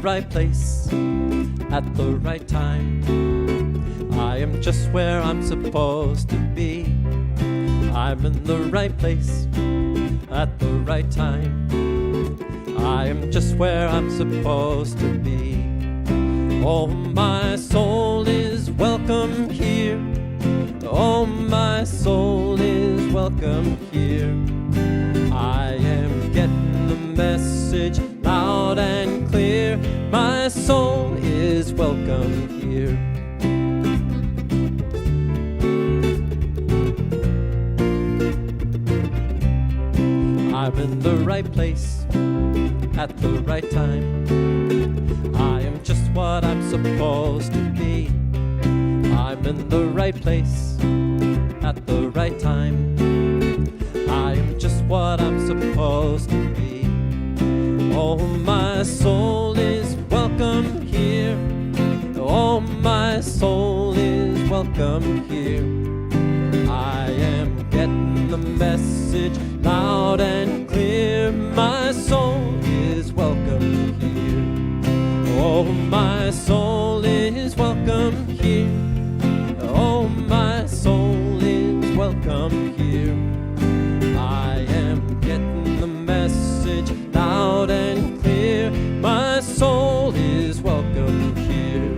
right place at the right time. I am just where I'm supposed to be. I'm in the right place at the right time. I am just where I'm supposed to be. Oh, my soul is welcome here. Oh, my soul is welcome here. I am getting the message loud and clear. My soul is welcome here. I'm in the right place at the right time. I am just what I'm supposed to be. I'm in the right place at the right time. I am just what I'm supposed to be. Oh, my soul is welcome here. Oh, my soul is welcome here. I am getting the message loud and clear. My soul is welcome here. Oh, my soul is welcome here. Oh, my soul is welcome here. I am getting the message loud and clear. My soul is welcome here.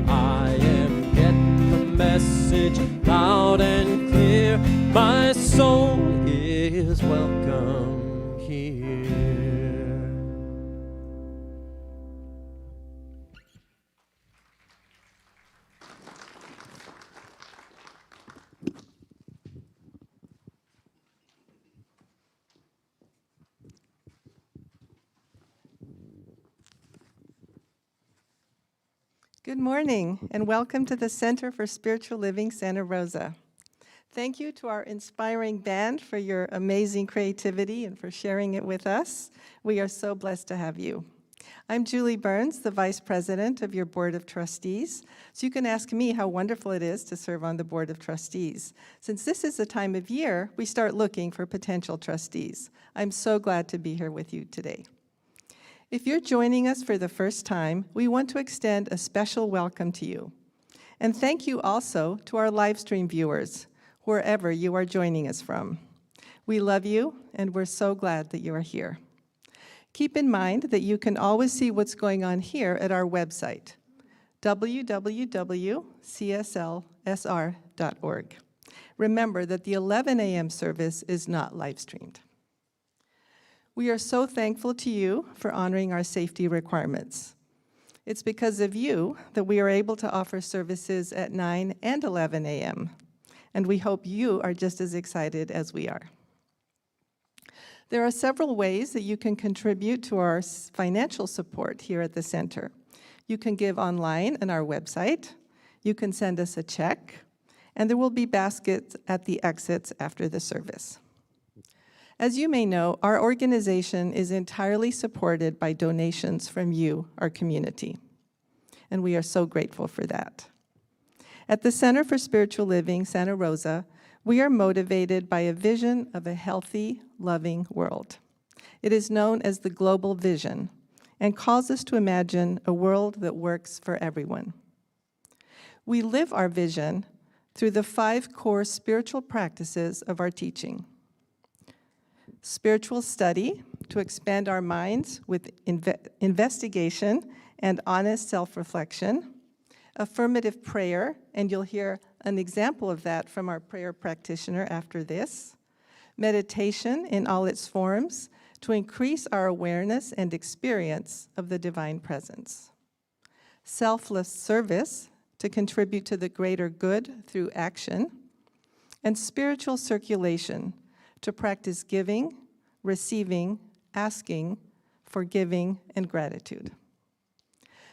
I am getting the message loud and clear. My soul is welcome here. Good morning, and welcome to the Center for Spiritual Living, Santa Rosa. Thank you to our inspiring band for your amazing creativity and for sharing it with us. We are so blessed to have you. I'm Julie Burns, the Vice President of your Board of Trustees, so you can ask me how wonderful it is to serve on the Board of Trustees. Since this is the time of year, we start looking for potential trustees. I'm so glad to be here with you today. If you're joining us for the first time, we want to extend a special welcome to you. And thank you also to our Livestream viewers, wherever you are joining us from. We love you, and we're so glad that you are here. Keep in mind that you can always see what's going on here at our website, www.cslsr.org. Remember that the 11 a.m. service is not live-streamed. We are so thankful to you for honoring our safety requirements. It's because of you that we are able to offer services at 9 and 11 a.m., and we hope you are just as excited as we are. There are several ways that you can contribute to our financial support here at the center. You can give online on our website, you can send us a check, and there will be baskets at the exits after the service. As you may know, our organization is entirely supported by donations from you, our community, and we are so grateful for that. At the Center for Spiritual Living, Santa Rosa, we are motivated by a vision of a healthy, loving world. It is known as the Global Vision and calls us to imagine a world that works for everyone. We live our vision through the 5 core spiritual practices of our teaching. Spiritual study, to expand our minds with investigation and honest self-reflection. Affirmative prayer, and you'll hear an example of that from our prayer practitioner after this. Meditation in all its forms, to increase our awareness and experience of the divine presence. Selfless service, to contribute to the greater good through action. And spiritual circulation, to practice giving, receiving, asking, forgiving, and gratitude.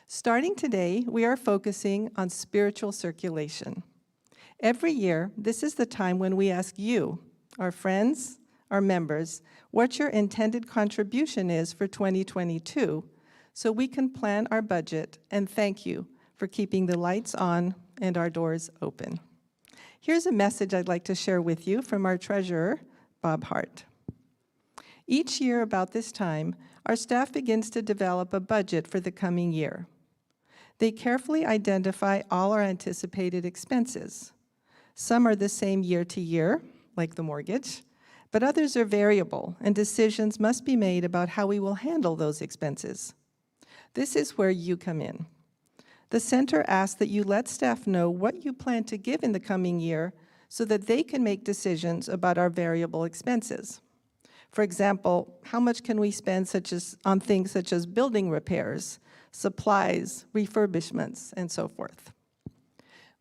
Starting today, we are focusing on spiritual circulation. Every year, this is the time when we ask you, our friends, our members, what your intended contribution is for 2022, so we can plan our budget, and thank you for keeping the lights on and our doors open. Here's a message I'd like to share with you from our treasurer, Bob Hart. Each year about this time, our staff begins to develop a budget for the coming year. They carefully identify all our anticipated expenses. Some are the same year to year, like the mortgage, but others are variable, and decisions must be made about how we will handle those expenses. This is where you come in. The center asks that you let staff know what you plan to give in the coming year so that they can make decisions about our variable expenses. For example, how much can we spend on things such as building repairs, supplies, refurbishments, and so forth.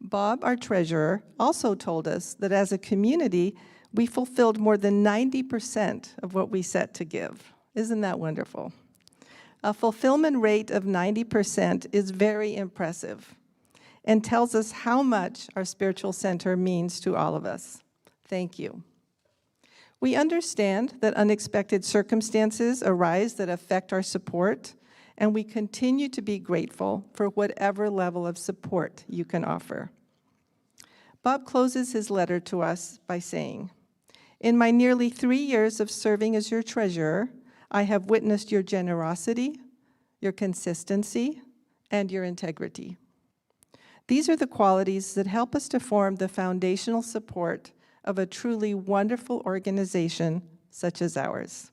Bob, our treasurer, also told us that as a community, we fulfilled more than 90% of what we set to give. Isn't that wonderful? A fulfillment rate of 90% is very impressive and tells us how much our spiritual center means to all of us. Thank you. We understand that unexpected circumstances arise that affect our support, and we continue to be grateful for whatever level of support you can offer. Bob closes his letter to us by saying, "In my nearly 3 years of serving as your treasurer, I have witnessed your generosity, your consistency, and your integrity. These are the qualities that help us to form the foundational support of a truly wonderful organization such as ours."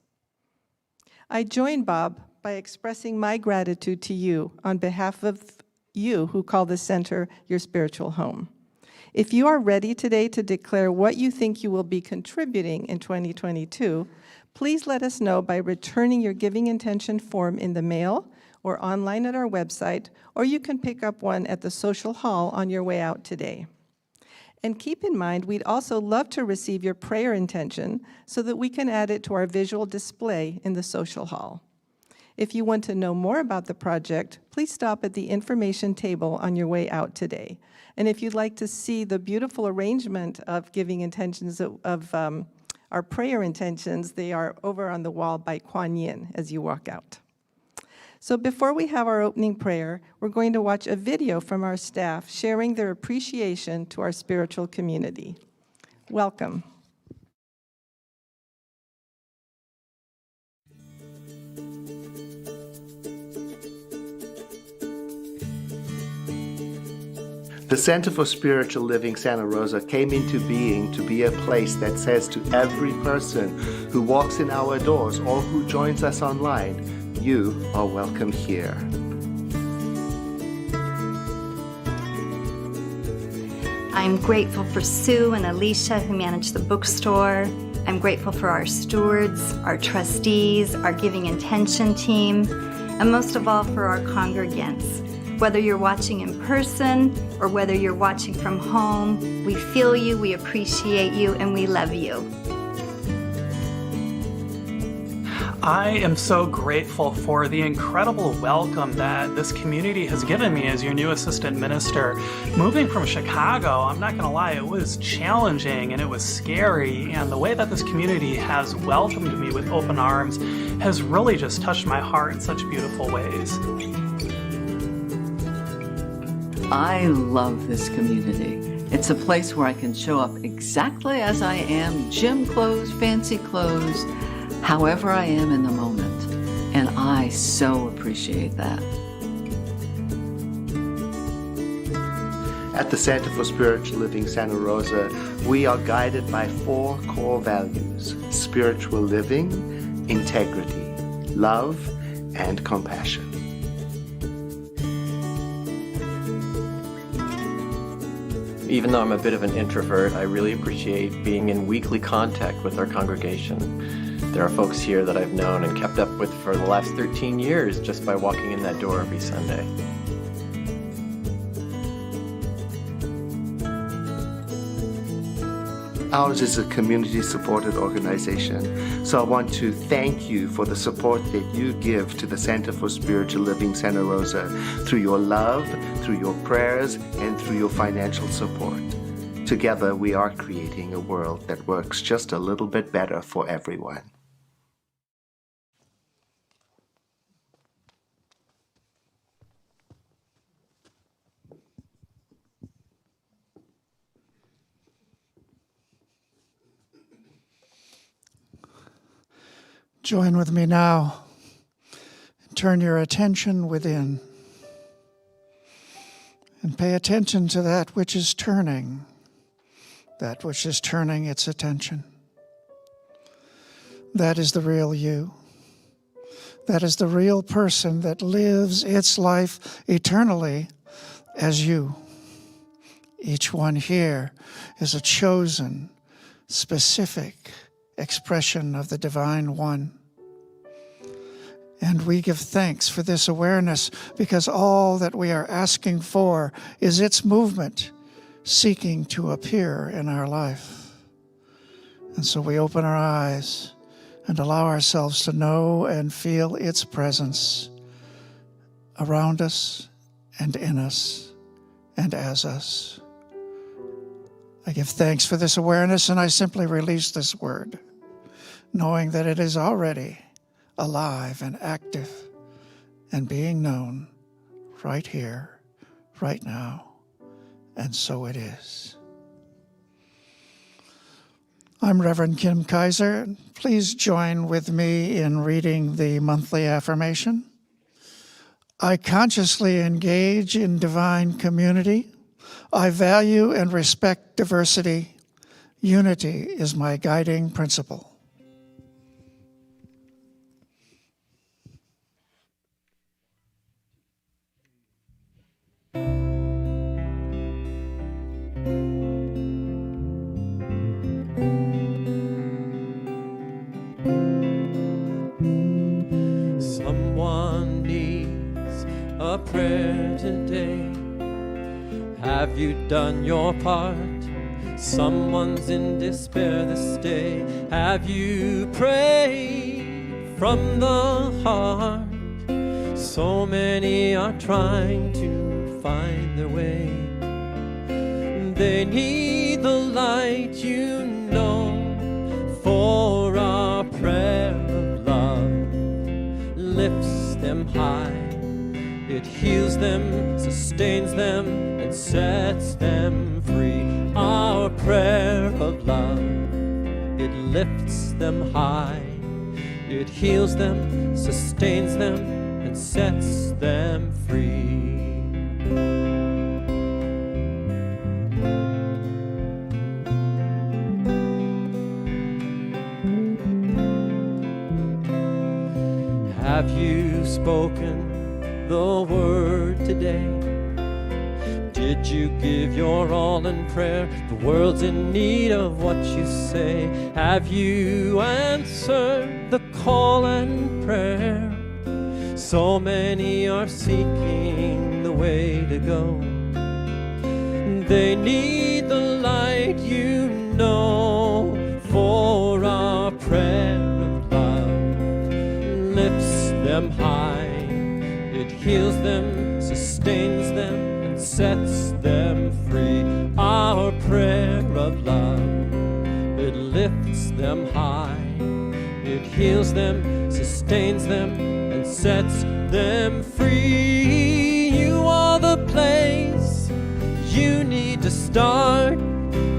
I join Bob by expressing my gratitude to you on behalf of you who call the center your spiritual home. If you are ready today to declare what you think you will be contributing in 2022, please let us know by returning your giving intention form in the mail or online at our website, or you can pick up one at the social hall on your way out today. And keep in mind, we'd also love to receive your prayer intention so that we can add it to our visual display in the social hall. If you want to know more about the project, please stop at the information table on your way out today. And if you'd like to see the beautiful arrangement of giving intentions of our prayer intentions, they are over on the wall by Kuan Yin as you walk out. So before we have our opening prayer, we're going to watch a video from our staff sharing their appreciation to our spiritual community. Welcome. The Center for Spiritual Living Santa Rosa came into being to be a place that says to every person who walks in our doors or who joins us online, you are welcome here. I'm grateful for Sue and Alicia who manage the bookstore. I'm grateful for our stewards, our trustees, our giving intention team, and most of all for our congregants. Whether you're watching in person or whether you're watching from home, we feel you, we appreciate you, and we love you. I am so grateful for the incredible welcome that this community has given me as your new assistant minister. Moving from Chicago, I'm not gonna lie, it was challenging and it was scary, and the way that this community has welcomed me with open arms has really just touched my heart in such beautiful ways. I love this community. It's a place where I can show up exactly as I am, gym clothes, fancy clothes, however I am in the moment. And I so appreciate that. At the Center for Spiritual Living Santa Rosa, we are guided by 4 core values: spiritual living, integrity, love, and compassion. Even though I'm a bit of an introvert, I really appreciate being in weekly contact with our congregation. There are folks here that I've known and kept up with for the last 13 years just by walking in that door every Sunday. Ours is a community-supported organization, so I want to thank you for the support that you give to the Center for Spiritual Living Santa Rosa through your love, through your prayers, and through your financial support. Together, we are creating a world that works just a little bit better for everyone. Join with me now. Turn your attention within and pay attention to that which is turning its attention. That is the real you. That is the real person that lives its life eternally as you. Each one here is a chosen, specific expression of the Divine One. And we give thanks for this awareness because all that we are asking for is its movement seeking to appear in our life. And so we open our eyes and allow ourselves to know and feel its presence around us and in us and as us. I give thanks for this awareness, and I simply release this word, knowing that it is already alive and active and being known right here, right now, and so it is. I'm Reverend Kim Kaiser. Please join with me in reading the monthly affirmation. I consciously engage in divine community. I value and respect diversity. Unity is my guiding principle. Someone needs a prayer today. Have you done your part? Someone's in despair this day. Have you prayed from the heart? So many are trying to find their way. They need the light, you know, for our prayer of love lifts them high. It heals them, sustains them, and sets them free. Our prayer of love, it lifts them high. It heals them, sustains them, and sets them free. Have you spoken the word today? Did you give your all in prayer? The world's in need of what you say. Have you answered the call and prayer? So many are seeking the way to go. They need the light, you know, for our prayer of love lifts them high. It heals them, sustains them, and sets them free. Our prayer of love, it lifts them high. It heals them, sustains them, and sets them free. You are the place you need to start.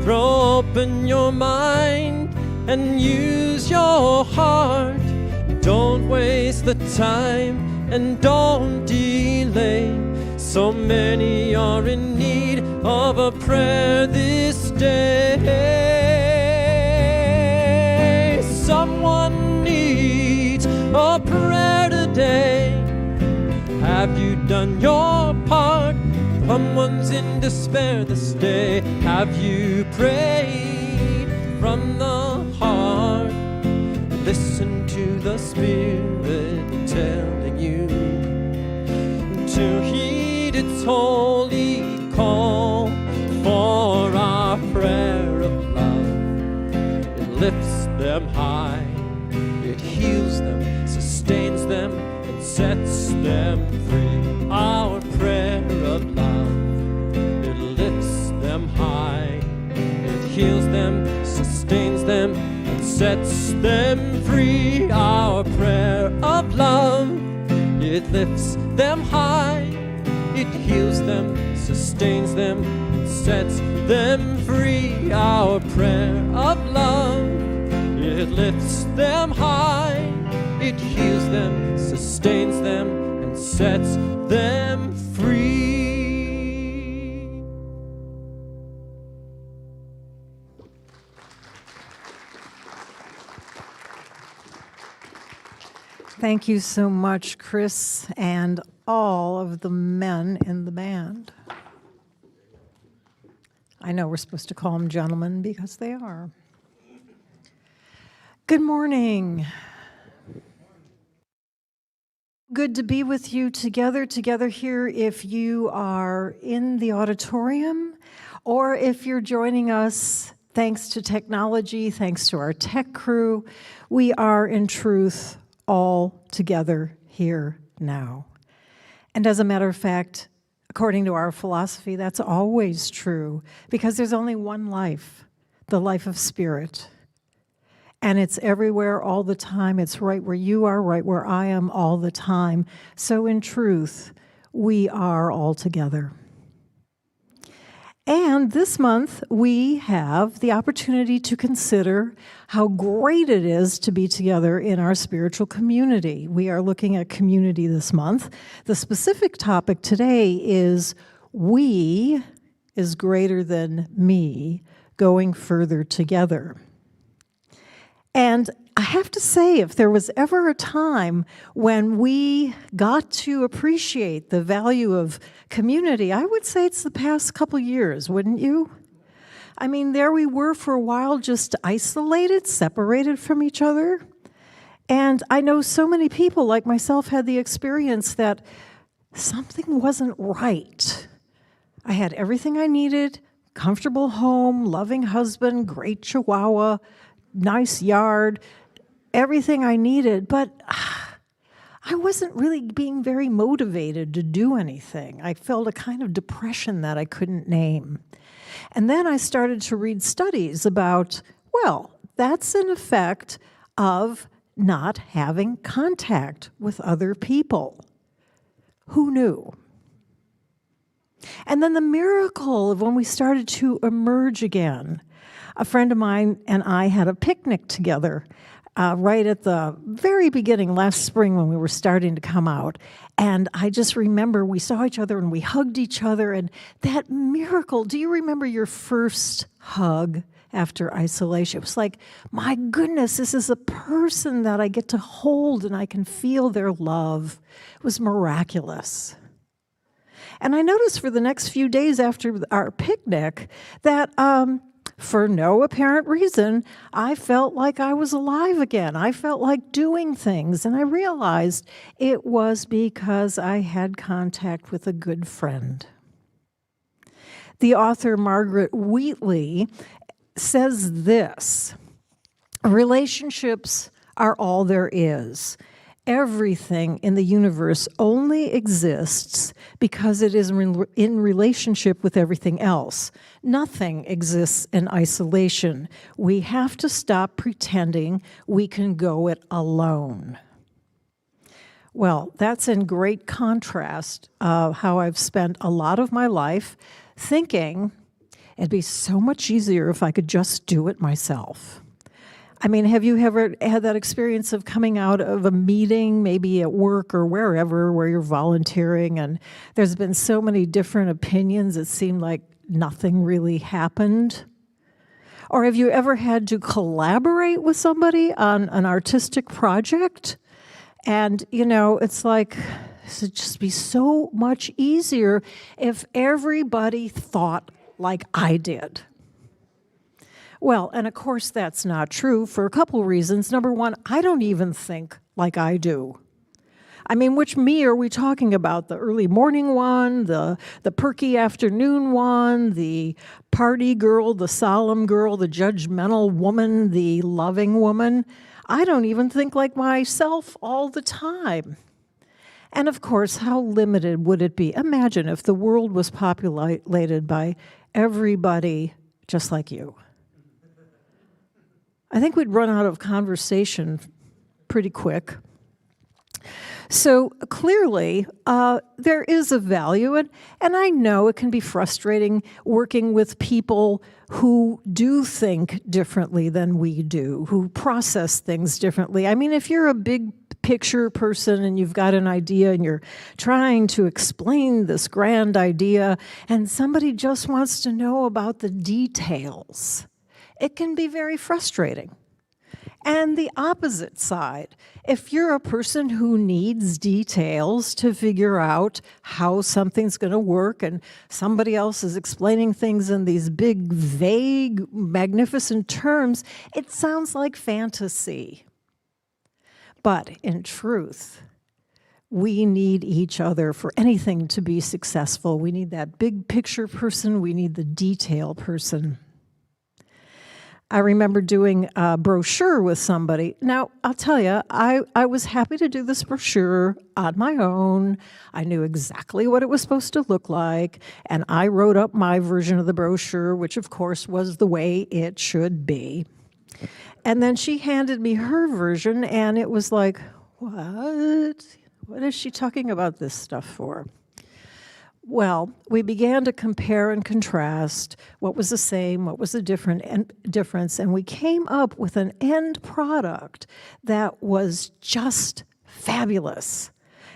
Throw open your mind and use your heart. Don't waste the time and don't delay. So many are in need of a prayer this day. Someone needs a prayer today. Have you done your part? Someone's in despair this day. Have you prayed from the heart? Listen to the Spirit telling you to heed its holy call for our prayer of love. It lifts them high. It heals them, sustains them, and sets them free. Our prayer of love, it lifts them high. It heals them, sustains them, and sets them free. Our prayer of love, it lifts them high. It heals them, sustains them, and sets them free. Our prayer of love, it lifts them high. It heals them, sustains them, and sets them free. Thank you so much, Chris, and all of the men in the band. I know we're supposed to call them gentlemen because they are. Good morning. Good to be with you together here if you are in the auditorium or if you're joining us thanks to technology, thanks to our tech crew. We are in truth all together here now. And as a matter of fact, according to our philosophy, that's always true because there's only one life, the life of spirit. And it's everywhere all the time. It's right where you are, right where I am all the time. So in truth, we are all together. And this month, we have the opportunity to consider how great it is to be together in our spiritual community. We are looking at community this month. The specific topic today is we is greater than me, going further together. And I have to say, if there was ever a time when we got to appreciate the value of community, I would say it's the past couple years, wouldn't you? I mean, there we were for a while just isolated, separated from each other. And I know so many people like myself had the experience that something wasn't right. I had everything I needed, comfortable home, loving husband, great chihuahua, nice yard, everything I needed, but I wasn't really being very motivated to do anything. I felt a kind of depression that I couldn't name. And then I started to read studies about, well, that's an effect of not having contact with other people. Who knew? And then the miracle of when we started to emerge again. A friend of mine and I had a picnic together right at the very beginning last spring when we were starting to come out. And I just remember we saw each other and we hugged each other, and that miracle. Do you remember your first hug after isolation? It was like, my goodness, this is a person that I get to hold and I can feel their love. It was miraculous. And I noticed for the next few days after our picnic that for no apparent reason, I felt like I was alive again. I felt like doing things, and I realized it was because I had contact with a good friend. The author Margaret Wheatley says this: relationships are all there is. Everything in the universe only exists because it is in relationship with everything else. Nothing exists in isolation. We have to stop pretending we can go it alone. Well, that's in great contrast of how I've spent a lot of my life thinking it'd be so much easier if I could just do it myself. I mean, have you ever had that experience of coming out of a meeting, maybe at work or wherever, where you're volunteering, and there's been so many different opinions, it seemed like nothing really happened? Or have you ever had to collaborate with somebody on an artistic project? And, you know, it's like, this would just be so much easier if everybody thought like I did. Well, and of course that's not true for a couple reasons. Number one, I don't even think like I do. I mean, which me are we talking about? The early morning one, the perky afternoon one, the party girl, the solemn girl, the judgmental woman, the loving woman? I don't even think like myself all the time. And of course, how limited would it be? Imagine if the world was populated by everybody just like you. I think we'd run out of conversation pretty quick. So clearly, there is a value, and I know it can be frustrating working with people who do think differently than we do, who process things differently. I mean, if you're a big picture person and you've got an idea and you're trying to explain this grand idea and somebody just wants to know about the details. It can be very frustrating. And the opposite side, if you're a person who needs details to figure out how something's going to work and somebody else is explaining things in these big, vague, magnificent terms, it sounds like fantasy. But in truth, we need each other for anything to be successful. We need that big picture person. We need the detail person. I remember doing a brochure with somebody. Now, I'll tell you, I was happy to do this brochure on my own. I knew exactly what it was supposed to look like, and I wrote up my version of the brochure, which of course was the way it should be. And then she handed me her version, and it was like, what? What is she talking about this stuff for? Well, we began to compare and contrast what was the same, what was the difference, and we came up with an end product that was just fabulous.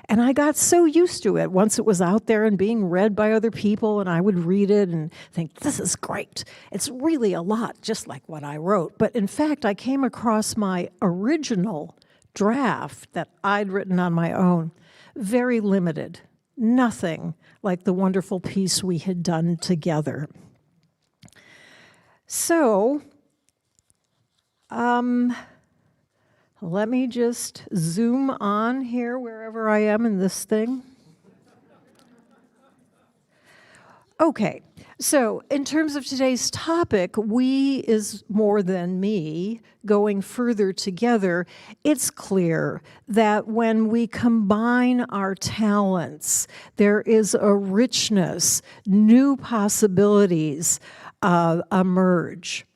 And I got so used to it once it was out there and being read by other people, and I would read it and think, this is great. It's really a lot, just like what I wrote. But in fact, I came across my original draft that I'd written on my own, very limited. Nothing like the wonderful piece we had done together. So, let me just zoom on here wherever I am in this thing. Okay, so in terms of today's topic, we is more than me, going further together. It's clear that when we combine our talents, there is a richness, new possibilities emerge.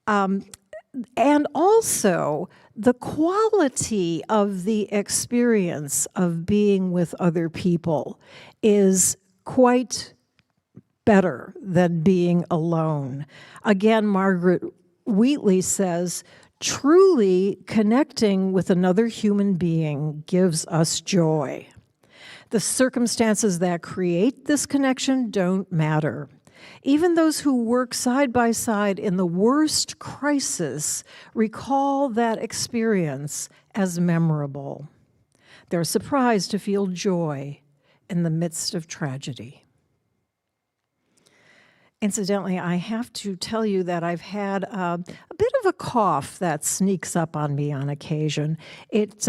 And also, the quality of the experience of being with other people is quite better than being alone. Again, Margaret Wheatley says, truly connecting with another human being gives us joy. The circumstances that create this connection don't matter. Even those who work side by side in the worst crisis recall that experience as memorable. They're surprised to feel joy in the midst of tragedy. Incidentally, I have to tell you that I've had a bit of a cough that sneaks up on me on occasion. It's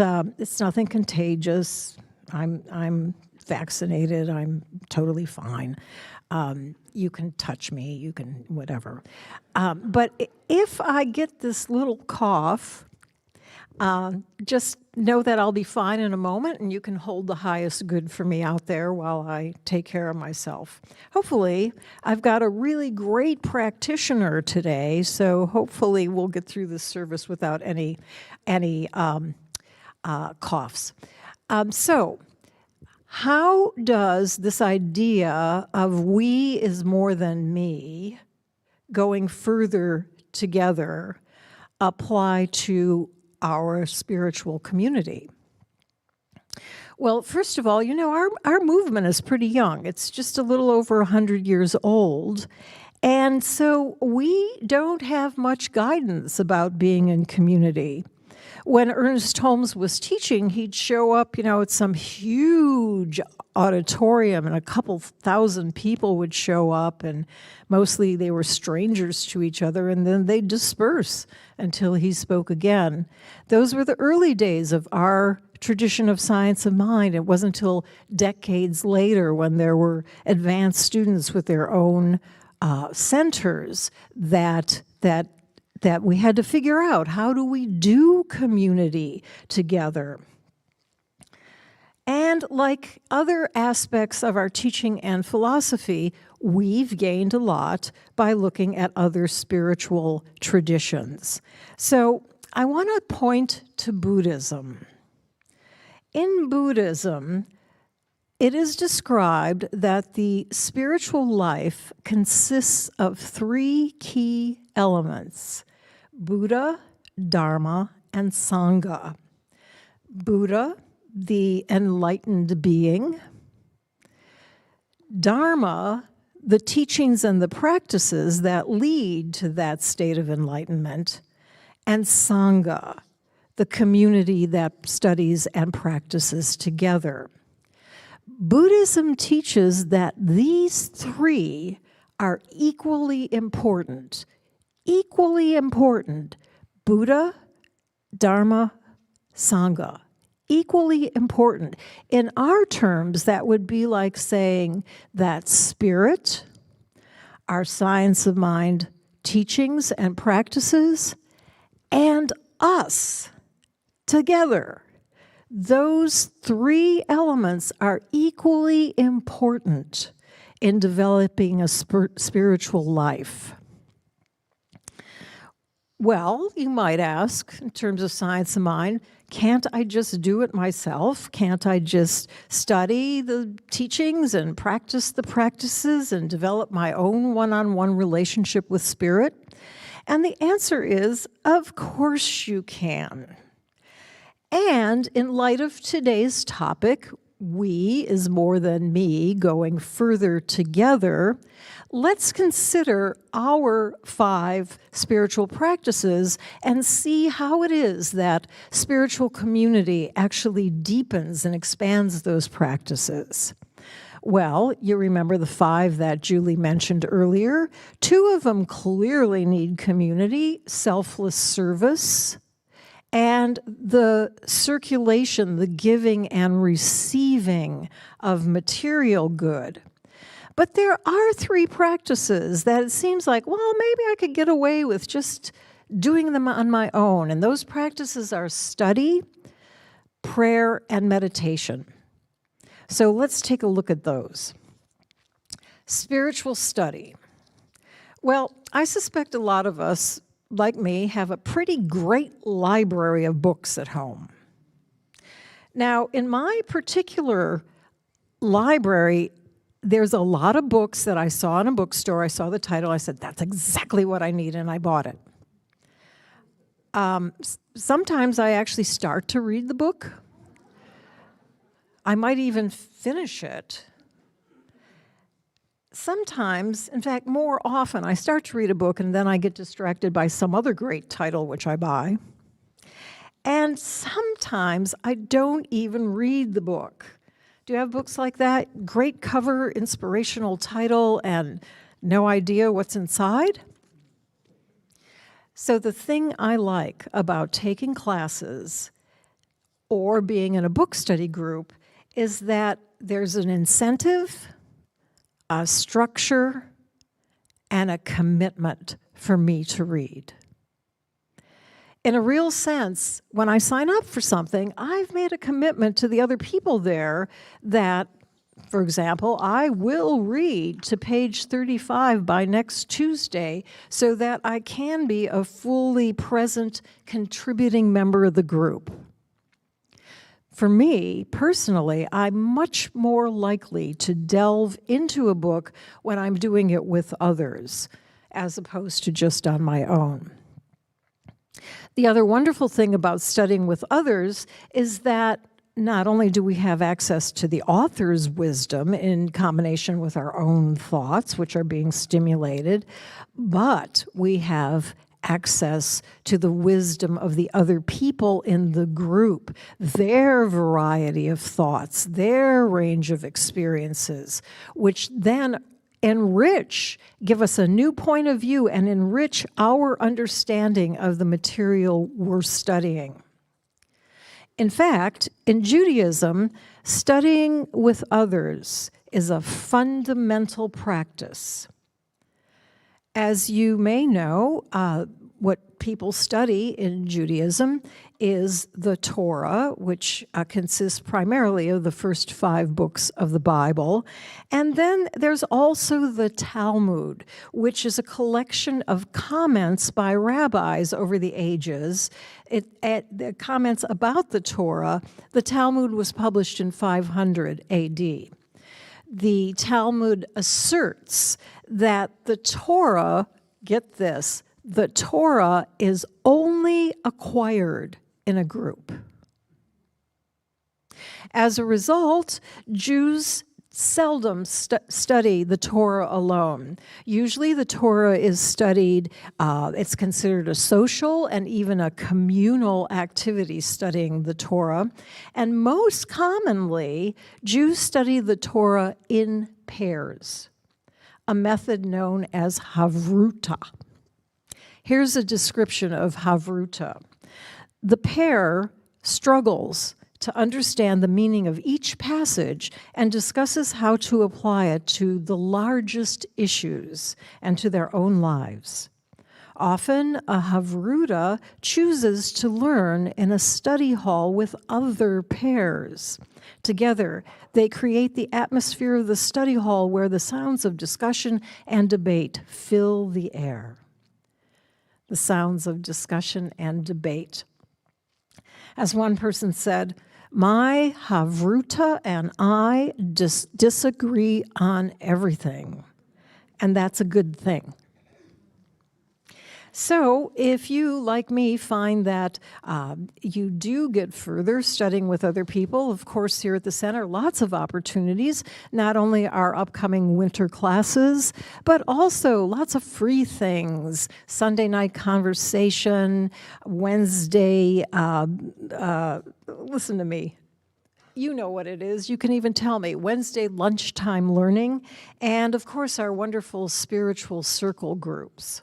nothing contagious. I'm vaccinated. I'm totally fine. You can touch me. You can whatever. But if I get this little cough, just know that I'll be fine in a moment, and you can hold the highest good for me out there while I take care of myself. Hopefully, I've got a really great practitioner today, so hopefully we'll get through this service without any coughs. So, how does this idea of we is more than me, going further together, apply to our spiritual community? Well, first of all, you know, our movement is pretty young. It's just a little over 100 years old. And so we don't have much guidance about being in community. When Ernest Holmes was teaching, he'd show up, you know, at some huge auditorium, and a couple thousand people would show up, and mostly they were strangers to each other, and then they'd disperse until he spoke again. Those were the early days of our tradition of science of mind. It wasn't until decades later, when there were advanced students with their own centers, that we had to figure out, how do we do community together? And like other aspects of our teaching and philosophy, we've gained a lot by looking at other spiritual traditions. So I want to point to Buddhism. In Buddhism, it is described that the spiritual life consists of three key elements: Buddha, Dharma, and Sangha. Buddha, the enlightened being. Dharma, the teachings and the practices that lead to that state of enlightenment. And Sangha, the community that studies and practices together. Buddhism teaches that these three are equally important. Equally important. Buddha, Dharma, Sangha. Equally important. In our terms, that would be like saying that spirit, our science of mind teachings and practices, and us together. Those three elements are equally important in developing a spiritual life. Well, you might ask, in terms of science of mind, can't I just do it myself? Can't I just study the teachings and practice the practices and develop my own one-on-one relationship with spirit? And the answer is, of course you can. And in light of today's topic, we is more than me going further together, let's consider our 5 spiritual practices and see how it is that spiritual community actually deepens and expands those practices. Well, you remember the 5 that Julie mentioned earlier. 2 of them clearly need community, selfless service, and the circulation, the giving and receiving of material good. But there are 3 practices that it seems like, well, maybe I could get away with just doing them on my own. And those practices are study, prayer, and meditation. So let's take a look at those. Spiritual study. Well, I suspect a lot of us, like me, have a pretty great library of books at home. Now, in my particular library, there's a lot of books that I saw in a bookstore. I saw the title, I said, that's exactly what I need, and I bought it. Sometimes I actually start to read the book. I might even finish it. Sometimes, in fact, more often, I start to read a book and then I get distracted by some other great title which I buy. And sometimes I don't even read the book. Do you have books like that? Great cover, inspirational title, and no idea what's inside? So the thing I like about taking classes or being in a book study group is that there's an incentive, a structure, and a commitment for me to read. In a real sense, when I sign up for something, I've made a commitment to the other people there that, for example, I will read to page 35 by next Tuesday so that I can be a fully present, contributing member of the group. For me, personally, I'm much more likely to delve into a book when I'm doing it with others, as opposed to just on my own. The other wonderful thing about studying with others is that not only do we have access to the author's wisdom in combination with our own thoughts, which are being stimulated, but we have access to the wisdom of the other people in the group, their variety of thoughts, their range of experiences, which then enrich, give us a new point of view and enrich our understanding of the material we're studying. In fact, in Judaism, studying with others is a fundamental practice. As you may know, what people study in Judaism is the Torah, which consists primarily of the first 5 books of the Bible. And then there's also the Talmud, which is a collection of comments by rabbis over the ages. The comments about the Torah. The Talmud was published in 500 AD. The Talmud asserts that the Torah, get this, the Torah is only acquired in a group. As a result, Jews seldom study the Torah alone. Usually the Torah is studied, it's considered a social and even a communal activity, studying the Torah. And most commonly, Jews study the Torah in pairs, a method known as havruta. Here's a description of havruta. The pair struggles to understand the meaning of each passage and discusses how to apply it to the largest issues and to their own lives. Often, a havruta chooses to learn in a study hall with other pairs. Together, they create the atmosphere of the study hall where the sounds of discussion and debate fill the air. The sounds of discussion and debate. As one person said, my havruta and I disagree on everything, and that's a good thing. So if you, like me, find that you do get further studying with other people, of course, here at the center, lots of opportunities, not only our upcoming winter classes, but also lots of free things, Sunday night conversation, Wednesday, listen to me. You know what it is. You can even tell me. Wednesday lunchtime learning, and of course, our wonderful spiritual circle groups.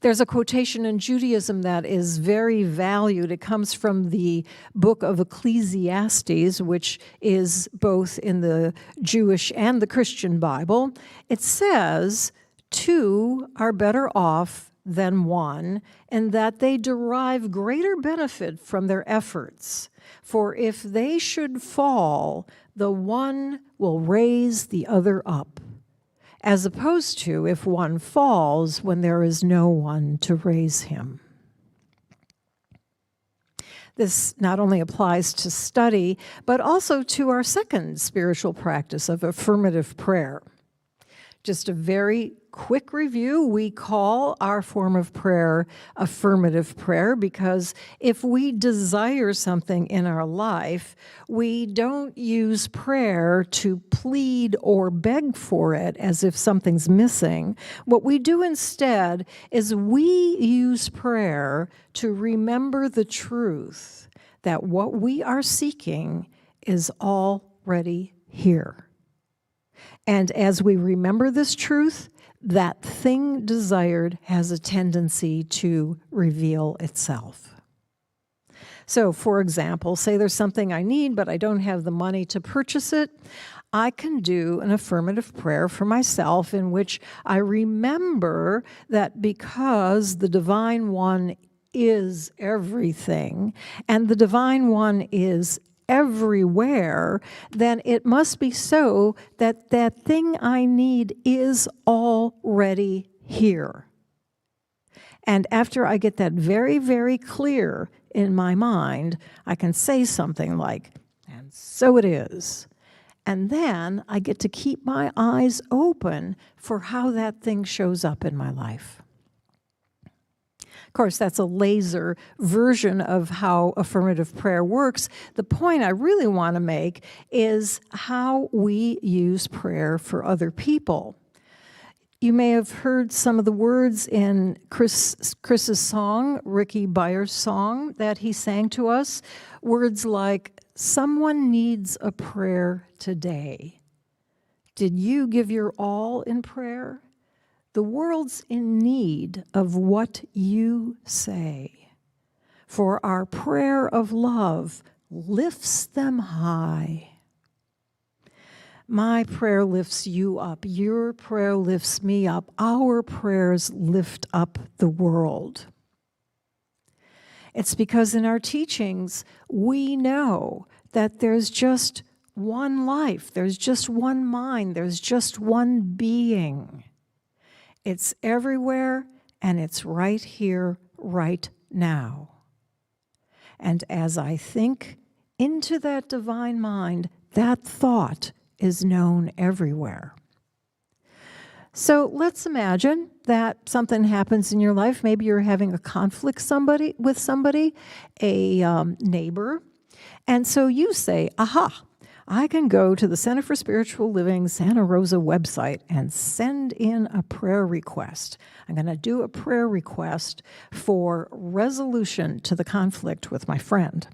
There's a quotation in Judaism that is very valued. It comes from the book of Ecclesiastes, which is both in the Jewish and the Christian Bible. It says, two are better off than one, and that they derive greater benefit from their efforts. For if they should fall, the one will raise the other up, as opposed to if one falls when there is no one to raise him. This not only applies to study, but also to our second spiritual practice of affirmative prayer. Just a very quick review, we call our form of prayer affirmative prayer because if we desire something in our life, we don't use prayer to plead or beg for it as if something's missing. What we do instead is we use prayer to remember the truth that what we are seeking is already here. And as we remember this truth, that thing desired has a tendency to reveal itself. So, for example, say there's something I need, but I don't have the money to purchase it. I can do an affirmative prayer for myself in which I remember that because the Divine One is everything, and the Divine One is everywhere, then it must be so that that thing I need is already here. And after I get that very, very clear in my mind, I can say something like, and so it is. And then I get to keep my eyes open for how that thing shows up in my life. Of course, that's a laser version of how affirmative prayer works. The point I really want to make is how we use prayer for other people. You may have heard some of the words in Chris's song, Ricky Byers' song that he sang to us. Words like, someone needs a prayer today. Did you give your all in prayer? The world's in need of what you say. For our prayer of love lifts them high. My prayer lifts you up. Your prayer lifts me up. Our prayers lift up the world. It's because in our teachings, we know that there's just one life, there's just one mind, there's just one being. It's everywhere, and it's right here, right now. And as I think into that divine mind, that thought is known everywhere. So let's imagine that something happens in your life. Maybe you're having a conflict with somebody, a neighbor, And so you say, aha, I can go to the Center for Spiritual Living Santa Rosa website and send in a prayer request. I'm going to do a prayer request for resolution to the conflict with my friend.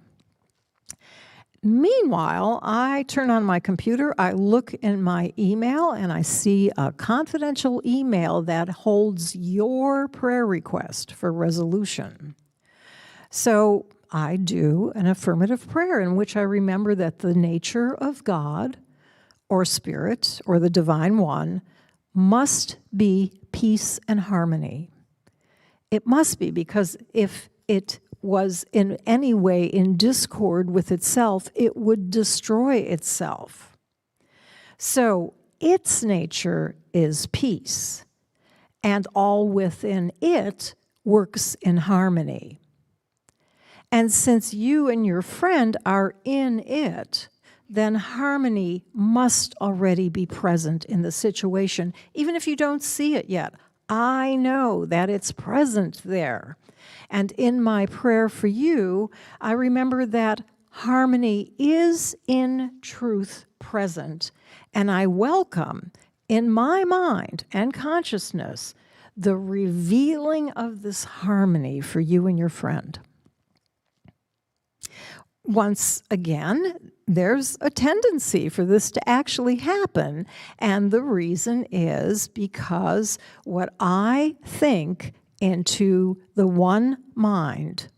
Meanwhile, I turn on my computer, I look in my email, and I see a confidential email that holds your prayer request for resolution. So I do an affirmative prayer in which I remember that the nature of God or Spirit or the Divine One must be peace and harmony. It must be, because if it was in any way in discord with itself, it would destroy itself. So its nature is peace, and all within it works in harmony. And since you and your friend are in it, then harmony must already be present in the situation, even if you don't see it yet. I know that it's present there. And in my prayer for you, I remember that harmony is in truth present, and I welcome in my mind and consciousness the revealing of this harmony for you and your friend. Once again, there's a tendency for this to actually happen, and the reason is because what I think into the one mind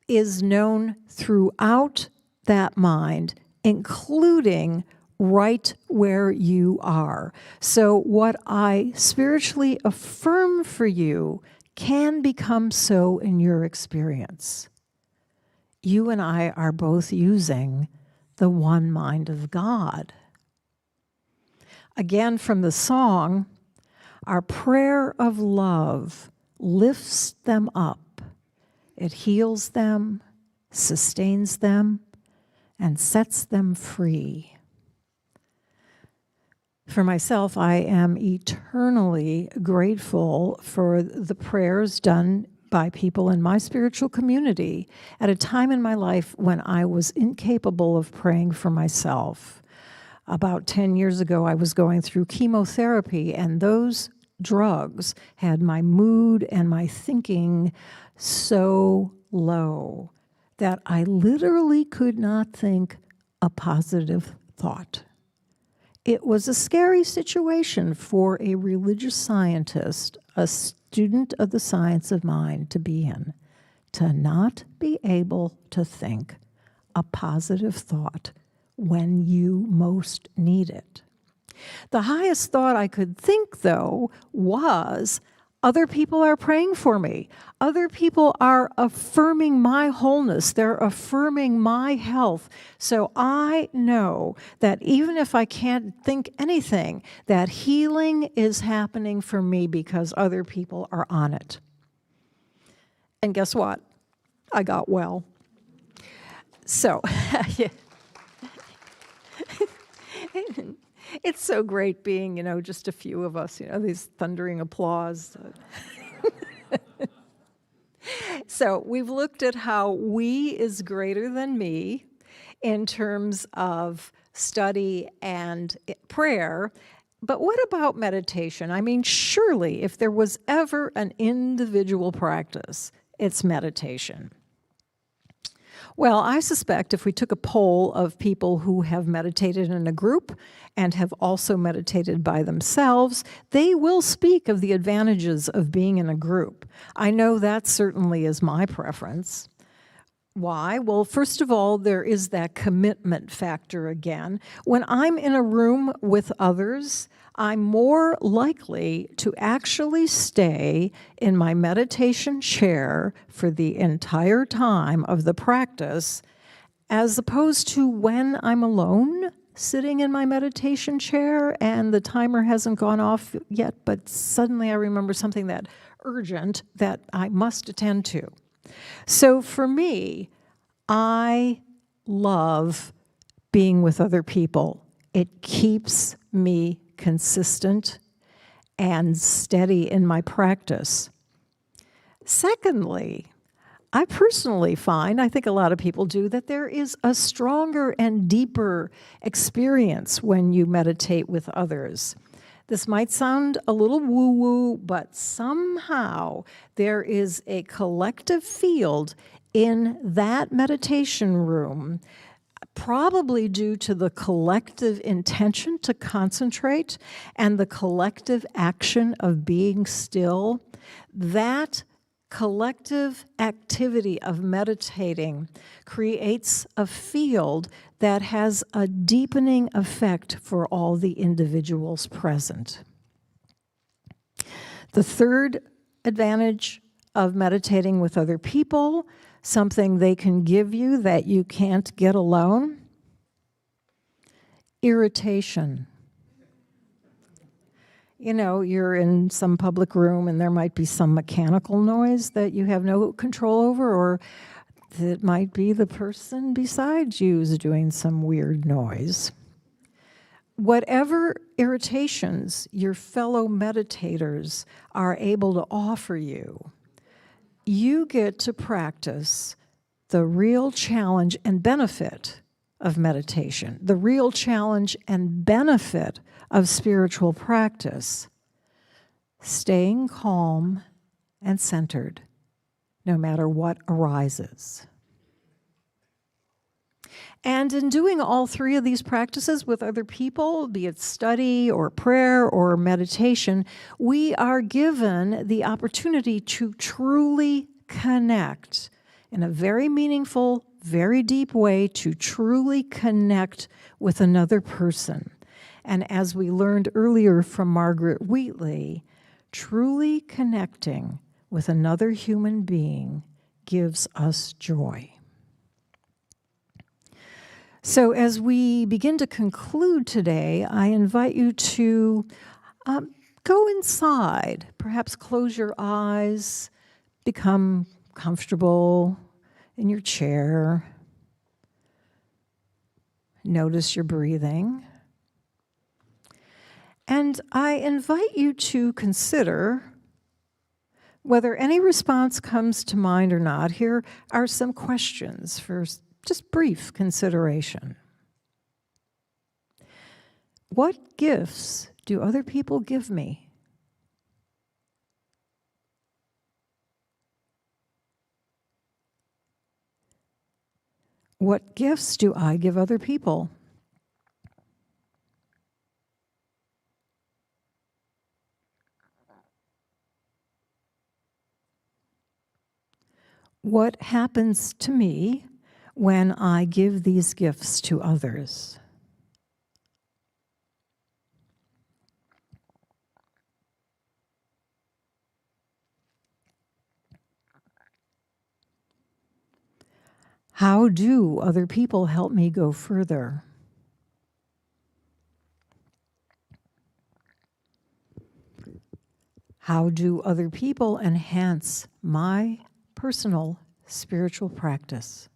is known throughout that mind, including right where you are. So what I spiritually affirm for you can become so in your experience. You and I are both using the one mind of God. Again, from the song, our prayer of love lifts them up. It heals them, sustains them, and sets them free. For myself, I am eternally grateful for the prayers done by people in my spiritual community at a time in my life when I was incapable of praying for myself. About 10 years ago, I was going through chemotherapy, and those drugs had my mood and my thinking so low that I literally could not think a positive thought. It was a scary situation for a religious scientist, a student of the science of mind, to be in, to not be able to think a positive thought when you most need it. The highest thought I could think, though, was other people are praying for me. Other people are affirming my wholeness. They're affirming my health. So I know that even if I can't think anything, that healing is happening for me because other people are on it. And guess what? I got well. So, it's so great being, just a few of us, these thundering applause. So we've looked at how we is greater than me in terms of study and prayer. But what about meditation? I mean, surely if there was ever an individual practice, it's meditation. Well, I suspect if we took a poll of people who have meditated in a group and have also meditated by themselves, they will speak of the advantages of being in a group. I know that certainly is my preference. Why? Well, first of all, there is that commitment factor again. When I'm in a room with others, I'm more likely to actually stay in my meditation chair for the entire time of the practice, as opposed to when I'm alone sitting in my meditation chair and the timer hasn't gone off yet, but suddenly I remember something that urgent that I must attend to. So for me, I love being with other people. It keeps me consistent and steady in my practice. Secondly, I personally find, I think a lot of people do, that there is a stronger and deeper experience when you meditate with others. This might sound a little woo-woo, but somehow there is a collective field in that meditation room, probably due to the collective intention to concentrate and the collective action of being still. That collective activity of meditating creates a field that has a deepening effect for all the individuals present. The third advantage of meditating with other people, something they can give you that you can't get alone, irritation. You know, you're in some public room and there might be some mechanical noise that you have no control over, or it might be the person beside you is doing some weird noise. Whatever irritations your fellow meditators are able to offer you, you get to practice the real challenge and benefit of meditation, the real challenge and benefit of spiritual practice, staying calm and centered no matter what arises. And in doing all three of these practices with other people, be it study or prayer or meditation, we are given the opportunity to truly connect in a very meaningful, very deep way, to truly connect with another person. And as we learned earlier from Margaret Wheatley, truly connecting with another human being gives us joy. So as we begin to conclude today, I invite you to go inside, perhaps close your eyes, become comfortable in your chair, notice your breathing. And I invite you to consider whether any response comes to mind or not. Here are some questions for just brief consideration. What gifts do other people give me? What gifts do I give other people? What happens to me when I give these gifts to others? How do other people help me go further? How do other people enhance my personal spiritual practice?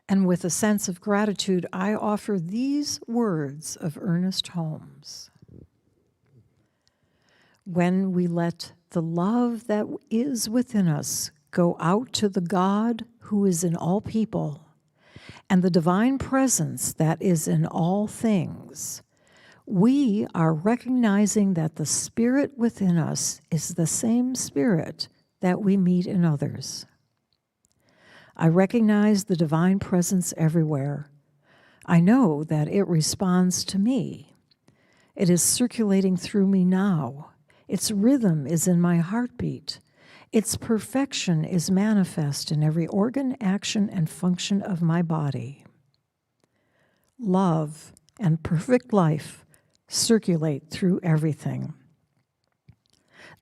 And with a sense of gratitude, I offer these words of Ernest Holmes. When we let the love that is within us go out to the God who is in all people and the divine presence that is in all things, we are recognizing that the spirit within us is the same spirit that we meet in others. I recognize the divine presence everywhere. I know that it responds to me. It is circulating through me now. Its rhythm is in my heartbeat. Its perfection is manifest in every organ, action, and function of my body. Love and perfect life circulate through everything.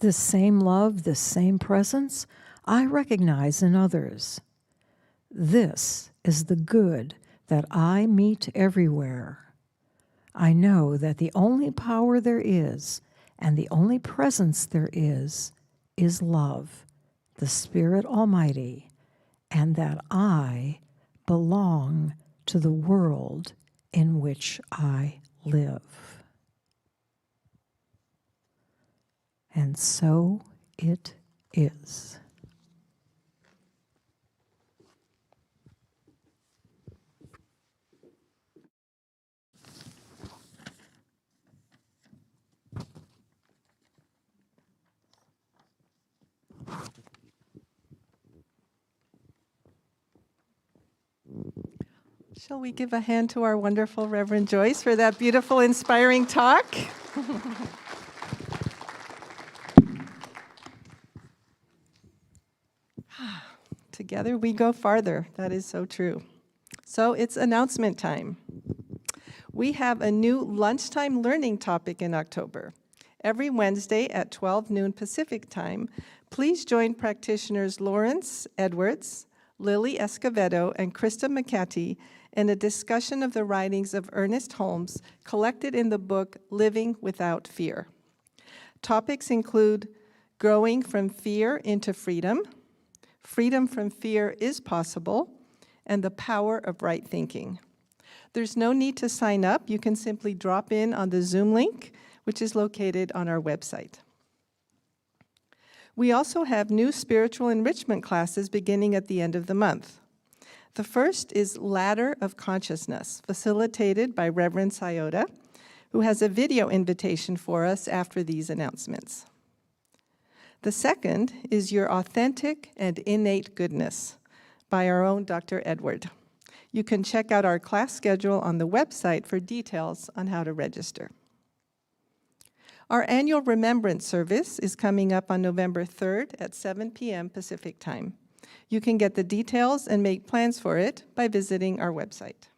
This same love, this same presence, I recognize in others. This is the good that I meet everywhere. I know that the only power there is and the only presence there is love, the Spirit Almighty, and that I belong to the world in which I live. And so it is. Shall we give a hand to our wonderful Reverend Joyce for that beautiful, inspiring talk? Together we go farther. That is so true. So it's announcement time. We have a new lunchtime learning topic in October. Every Wednesday at 12 noon Pacific time, please join practitioners Lawrence Edwards, Lily Escovedo, and Krista McCarty in a discussion of the writings of Ernest Holmes collected in the book Living Without Fear. Topics include growing from fear into freedom, freedom from fear is possible, and the power of right thinking. There's no need to sign up. You can simply drop in on the Zoom link, which is located on our website. We also have new spiritual enrichment classes beginning at the end of the month. The first is Ladder of Consciousness, facilitated by Reverend Siota, who has a video invitation for us after these announcements. The second is Your Authentic and Innate Goodness by our own Dr. Edward. You can check out our class schedule on the website for details on how to register. Our annual Remembrance Service is coming up on November 3rd at 7 p.m. Pacific Time. You can get the details and make plans for it by visiting our website.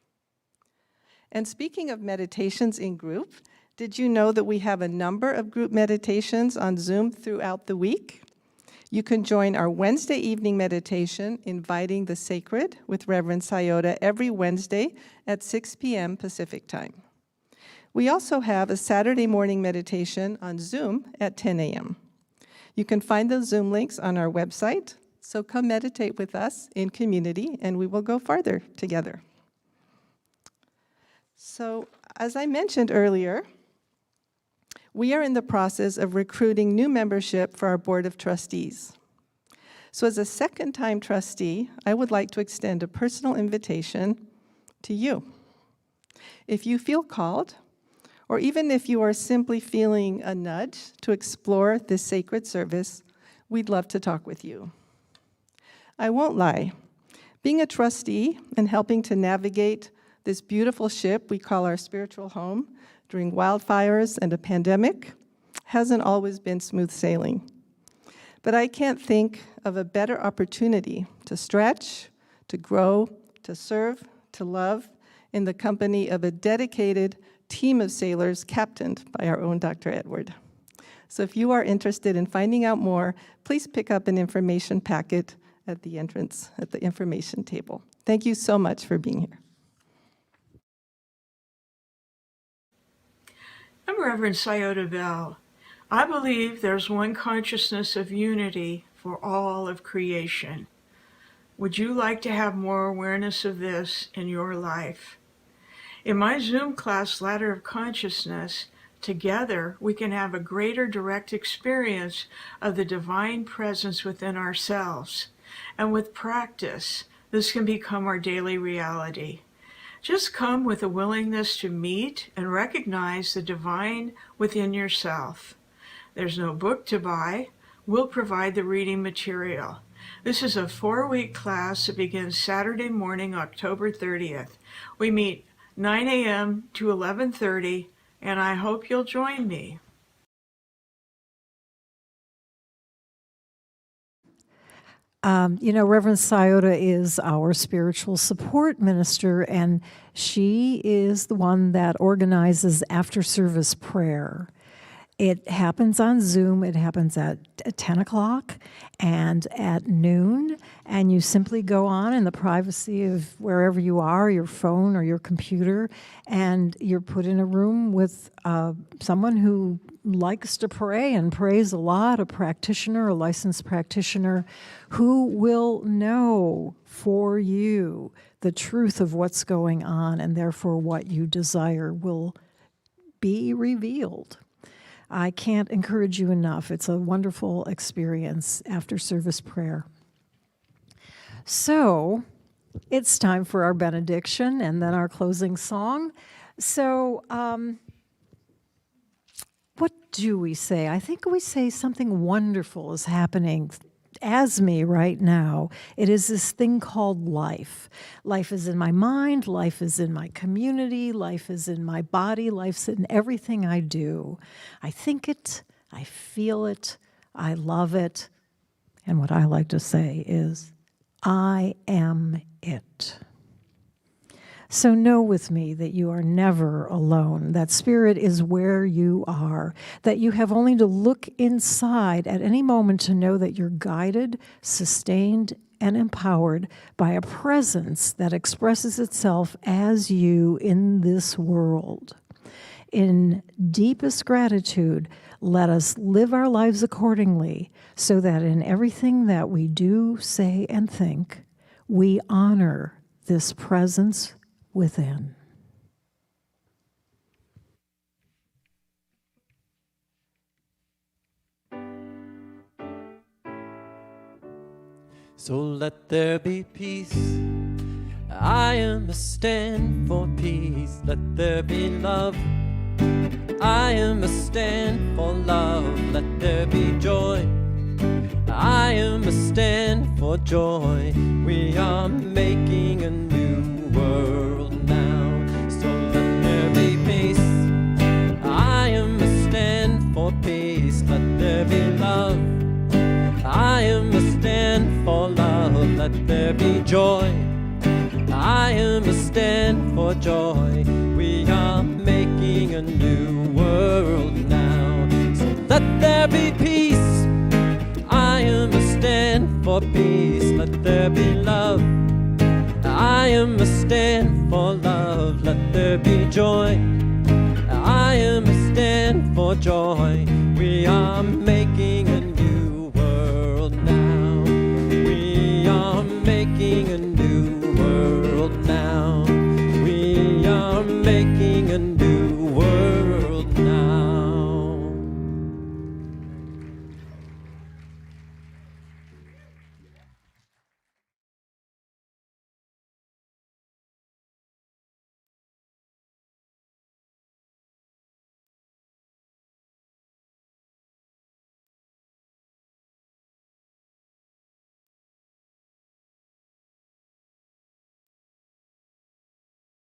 And speaking of meditations in group, did you know that we have a number of group meditations on Zoom throughout the week? You can join our Wednesday evening meditation, Inviting the Sacred, with Reverend Siota every Wednesday at 6 p.m. Pacific Time. We also have a Saturday morning meditation on Zoom at 10 a.m. You can find those Zoom links on our website, so come meditate with us in community, and we will go farther together. So, as I mentioned earlier, we are in the process of recruiting new membership for our Board of Trustees. So as a second-time trustee, I would like to extend a personal invitation to you. If you feel called, or even if you are simply feeling a nudge to explore this sacred service, we'd love to talk with you. I won't lie, being a trustee and helping to navigate this beautiful ship we call our spiritual home during wildfires and a pandemic hasn't always been smooth sailing. But I can't think of a better opportunity to stretch, to grow, to serve, to love in the company of a dedicated team of sailors captained by our own Dr. Edward. So if you are interested in finding out more, please pick up an information packet at the entrance at the information table. Thank you so much for being here. I'm Reverend Siota Belle. I believe there's one consciousness of unity for all of creation. Would you like to have more awareness of this in your life? In my Zoom class, Ladder of Consciousness, together we can have a greater direct experience of the divine presence within ourselves. And with practice, this can become our daily reality. Just come with a willingness to meet and recognize the divine within yourself. There's no book to buy. We'll provide the reading material. This is a 4-week class that begins Saturday morning, October 30th. We meet 9 a.m. to 11:30, and I hope you'll join me. Reverend Siota is our spiritual support minister, and she is the one that organizes after-service prayer. It happens on Zoom. It happens at 10 o'clock and at noon, and you simply go on in the privacy of wherever you are, your phone or your computer, and you're put in a room with someone who likes to pray and prays a lot, a practitioner, a licensed practitioner, who will know for you the truth of what's going on, and therefore what you desire will be revealed. I can't encourage you enough. It's a wonderful experience after service prayer. So it's time for our benediction and then our closing song. So what do we say? I think we say something wonderful is happening as me right now. It is this thing called life. Life is in my mind, life is in my community, life is in my body, life's in everything I do. I think it, I feel it, I love it, and what I like to say is, I am it. So know with me that you are never alone, that Spirit is where you are, that you have only to look inside at any moment to know that you're guided, sustained, and empowered by a presence that expresses itself as you in this world. In deepest gratitude, let us live our lives accordingly, so that in everything that we do, say, and think, we honor this presence within. So let there be peace. I am a stand for peace. Let there be love. I am a stand for love. Let there be joy. I am a stand for joy. We are making a new world now. So let there be peace. I am a stand for peace. Let there be love. I am a stand for love. Let there be joy. I am a stand for joy. We are making a new world now. So let there be peace. I am a stand for peace. Let there be love. I am a stand for love. Let there be joy. I am a stand for joy. We are making a new world now. We are making a new world now. We are making